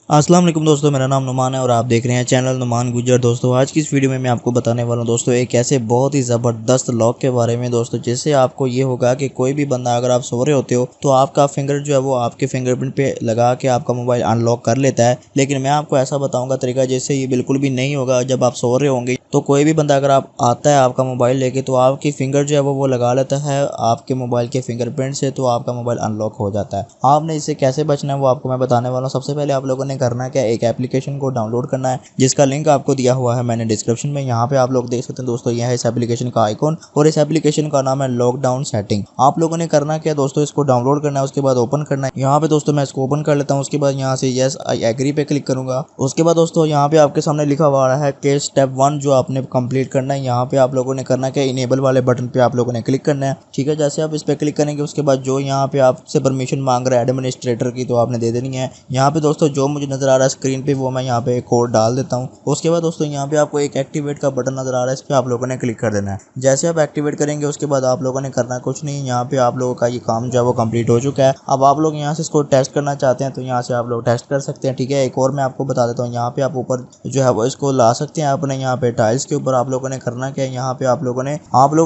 अस्सलाम वालेकुम दोस्तों, मेरा नाम नुमान है और आप देख रहे हैं चैनल नुमान गुज्जर। दोस्तों आज की इस वीडियो में मैं आपको बताने वाला हूं दोस्तों एक ऐसे बहुत ही ज़बरदस्त लॉक के बारे में दोस्तों, जिससे आपको ये होगा कि कोई भी बंदा अगर आप सो रहे होते हो तो आपका फिंगर जो है वो आपके फिंगरप्रिंट पे लगा के आपका मोबाइल अनलॉक कर लेता है। लेकिन मैं आपको ऐसा बताऊँगा तरीका जिससे ये बिल्कुल भी नहीं होगा। जब आप सो रहे होंगे तो कोई भी बंदा अगर आप आता है आपका मोबाइल लेके तो आपकी फिंगर जो है वो लगा लेता है आपके मोबाइल के फिंगरप्रिंट से, तो आपका मोबाइल अनलॉक हो जाता है। आपने इससे कैसे बचना है वो आपको मैं बताने वाला हूँ। सबसे पहले आप लोगों ने करना क्या, एक एप्लीकेशन को डाउनलोड करना है जिसका लिंक आपको दिया हुआ है मैंने डिस्क्रिप्शन में। यहाँ पे आप लोग देख सकते हैं दोस्तों, यह है इस एप्लीकेशन का आइकॉन और इस एप्लीकेशन का नाम है लॉकडाउन सेटिंग। आप लोगों ने करना क्या दोस्तों, इसको डाउनलोड करना है, उसके बाद ओपन करना है। यहाँ पे दोस्तों मैं इसको ओपन कर लेता हूँ। उसके बाद यहाँ से यस आई एग्री पे क्लिक करूंगा। उसके बाद दोस्तों यहाँ पे आपके सामने लिखा हुआ है कि स्टेप 1 जो आपने कंप्लीट करना है। यहाँ पे आप लोगों ने करना क्या, इनेबल वाले बटन पे आप लोगों ने क्लिक करना है। ठीक है, जैसे आप इस पे क्लिक करेंगे उसके बाद जो यहाँ पे आपसे परमिशन मांग रहा है एडमिनिस्ट्रेटर की, तो आपने दे देनी है। यहाँ पे दोस्तों जो मुझे नजर आ रहा है स्क्रीन पे वो मैं यहाँ पे कोड डाल देता हूँ। उसके बाद दोस्तों यहाँ पे आपको एक एक्टिवेट का बटन नजर आ रहा है, इस पे आप लोगों ने क्लिक कर देना है। जैसे आप एक्टिवेट करेंगे उसके बाद आप लोगों ने करना कुछ नहीं, यहाँ पे आप लोगों का ये काम जो है वो कंप्लीट हो चुका है। अब आप लोग यहाँ से इसको टेस्ट करना चाहते हैं तो यहाँ से आप लोग टेस्ट कर सकते हैं। ठीक है, एक और मैं आपको बता देता हूँ, यहाँ पे आप ऊपर जो है वो इसको ला सकते हैं अपने यहाँ पे टाइल्स के ऊपर। आप लोगों ने करना क्या है, यहाँ पे आप लोगों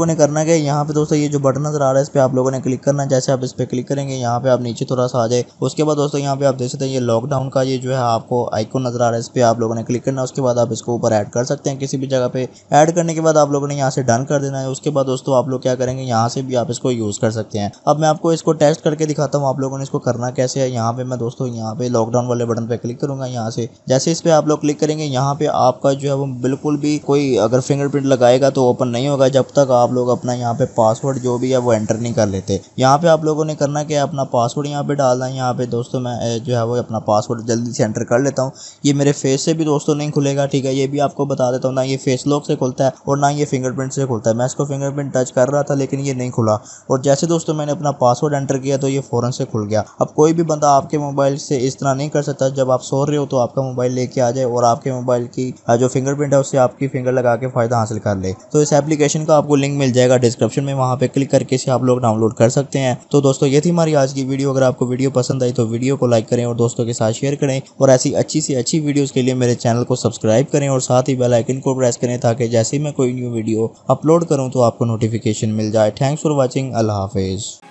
ने करना क्या है, यहाँ पे दोस्तों ये जो बटन नजर आ रहा है इस पे आप लोगों ने क्लिक करना है। जैसे आप इस पे क्लिक करेंगे यहाँ पे आप नीचे थोड़ा सा आ जाए। उसके बाद दोस्तों यहाँ पे आप देख सकते हैं ये लॉकडाउन का ये जो है आपको आइकॉन नजर आ रहा है, इस पे आप लोगों ने क्लिक करना है। उसके बाद आप इसको ऊपर ऐड कर सकते हैं किसी भी जगह पे। ऐड करने के बाद आप लोगों ने यहाँ से डन कर देना है। उसके बाद दोस्तों आप लोग क्या करेंगे, यहाँ से भी आप इसको यूज कर सकते हैं। अब मैं आपको इसको टेस्ट करके दिखाता हूँ आप लोगों ने इसको करना कैसे है। यहाँ पे मैं दोस्तों यहाँ पे लॉकडाउन वाले बटन पे क्लिक करूंगा। यहाँ से जैसे इस पे आप लोग क्लिक करेंगे यहाँ पे आपका जो है वो बिल्कुल भी कोई अगर फिंगरप्रिंट लगाएगा तो ओपन नहीं होगा जब तक आप लोग अपना यहाँ पे पासवर्ड जो भी है वो एंटर नहीं कर लेते। यहाँ पे आप लोगों ने करना क्या है, अपना पासवर्ड यहाँ पे डालना है। यहाँ पे दोस्तों मैं जो है वो अपना पासवर्ड जल्दी से एंटर कर लेता हूँ। ये मेरे फेस से भी दोस्तों नहीं खुलेगा। ठीक है, ये भी आपको बता देता हूँ, ना ये फेस लॉक से खुलता है और ना ये फिंगरप्रिंट से खुलता है। मैं इसको फिंगरप्रिंट टच कर रहा था लेकिन ये नहीं खुला, और जैसे दोस्तों मैंने अपना पासवर्ड एंटर किया तो ये फौरन से खुल गया। अब कोई भी बंदा आपके मोबाइल से इस तरह नहीं कर सकता। जब आप सो रहे हो तो आपका मोबाइल लेके आ जाए और आपके मोबाइल की जो फिंगरप्रिंट है उससे आपकी फिंगर लगा के फायदा हासिल कर ले। तो इस एप्लीकेशन का आपको लिंक मिल जाएगा डिस्क्रिप्शन में, वहां पे क्लिक करके इसे आप लोग डाउनलोड कर सकते हैं। तो दोस्तों ये थी हमारी आज की वीडियो। अगर आपको वीडियो पसंद आई तो वीडियो को लाइक करें और दोस्तों के साथ शेयर करें, और ऐसी अच्छी से अच्छी वीडियोस के लिए मेरे चैनल को सब्सक्राइब करें और साथ ही बेल आइकन को प्रेस करें ताकि जैसे ही मैं कोई न्यू वीडियो अपलोड करूं तो आपको नोटिफिकेशन मिल जाए। Thanks for watching. अल्लाह हाफिज़।